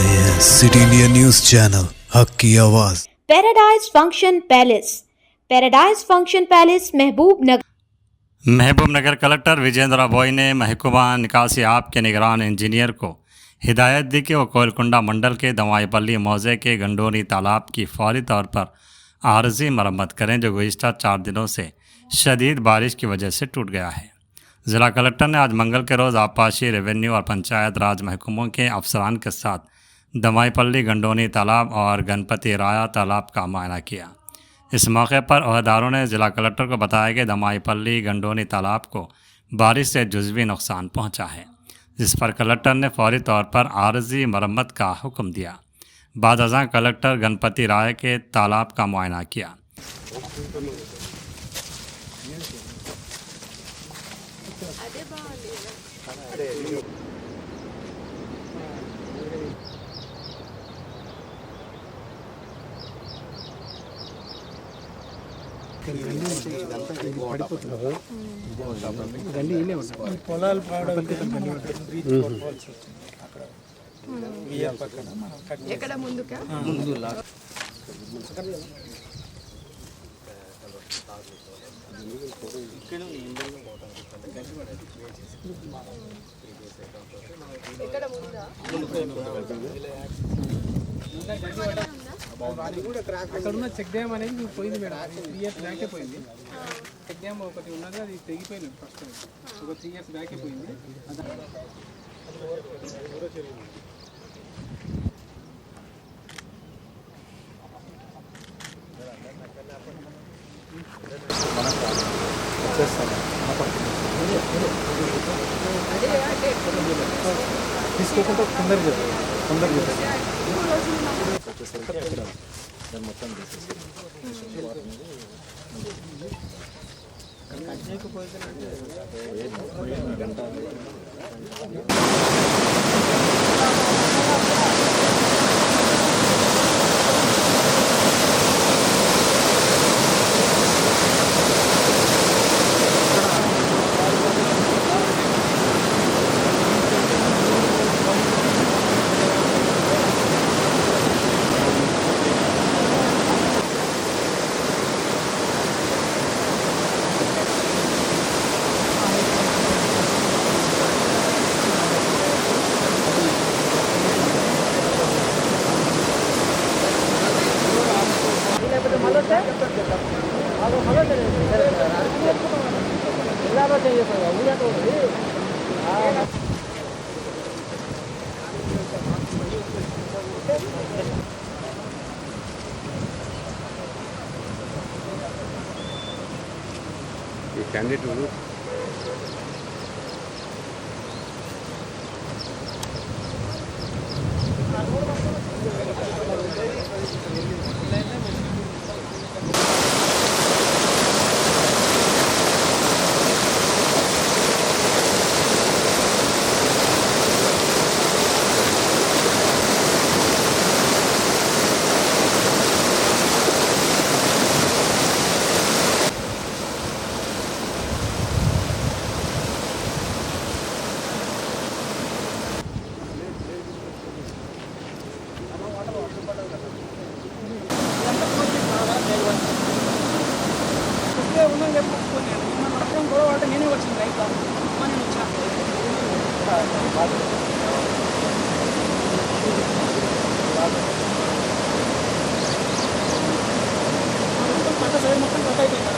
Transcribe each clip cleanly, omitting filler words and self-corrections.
रहे हैं city India news channel हक की आवाज। Paradise function palace Mahbubnagar collector Vijendra Boyi ने महकमा निकासी आप के निगरान इंजीनियर को हिदायत दी कि वो कोयलकुंडा मंडल के दवाईपल्ली मौजे के गंडोनी तालाब की फौरी तौर पर आर्जी मरम्मत करें जो गुज़िश्ता 4 दिनों से शदीद बारिश की वजह से टूट गया है। ज़िला कलेक्टर ने आज मंगल के रोज़ आबपाशी, रेवेन्यू और पंचायत राज महकमों के अफसरान के साथ दवाईपल्ली गंडोनी तालाब और गणपति राया तालाब का मुआयना किया। इस मौके पर अहदेदारों ने ज़िला कलेक्टर को बताया कि दवाईपल्ली गंडोनी तालाब को बारिश से जुज़वी नुकसान पहुंचा है, जिस पर कलेक्टर ने फौरी तौर पर आर्जी मरम्मत का हुक्म दिया। बाद अज़ां कलेक्टर गणपति राय के तालाब का मुआयना किया। పొలాలు పాడైతే ఎక్కడ ముందుకా ఇక్కడ ముందా అక్కడ ఉన్న చెక్ డ్యామ్ అనేది పోయింది మేడం. 3 ఇయర్స్ బ్యాకే పోయింది. చెక్ డ్యామ్ ఒకటి ఉన్నది, అది తెగిపోయింది. ఫస్ట్ ఒక 3 ఇయర్స్ బ్యాకే పోయింది. తీసుకోకుండా తొందరగా మొత్తం ये कैंडिडेट हूँ నేనే వచ్చింది రైట్ నేను వచ్చాను పంట సైడ్ మొత్తం కట్ అయిపోయింది.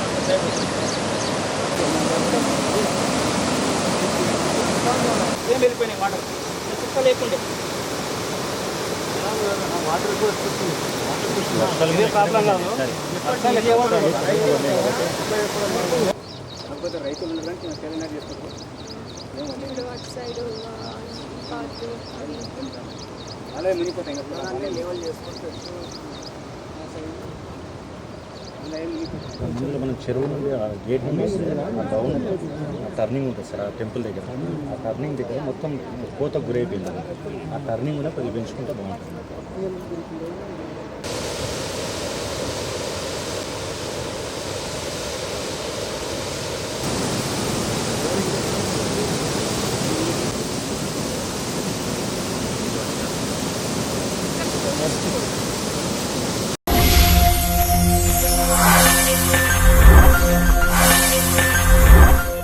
ఏం వెళ్ళిపోయినాయి వాటర్ చుక్క లేకుండే వాటర్ ప్రాబ్లం కాదు. రైతులు ఉండడానికి తెలంగాణ అలా మునిగిపోతాయి లెవెల్ చేసుకుంటూ ముందులో మనం చెరువు నుండి ఆ గేట్ నుండి డౌన్ టర్నింగ్ ఉంటుంది సార్, ఆ టెంపుల్ దగ్గర. ఆ టర్నింగ్ దగ్గర మొత్తం కోతకు గురైపోయింది. ఆ టర్నింగ్ కూడా కొద్దిగా పెంచుకుంటే బాగుంటుంది. ఫస్ట్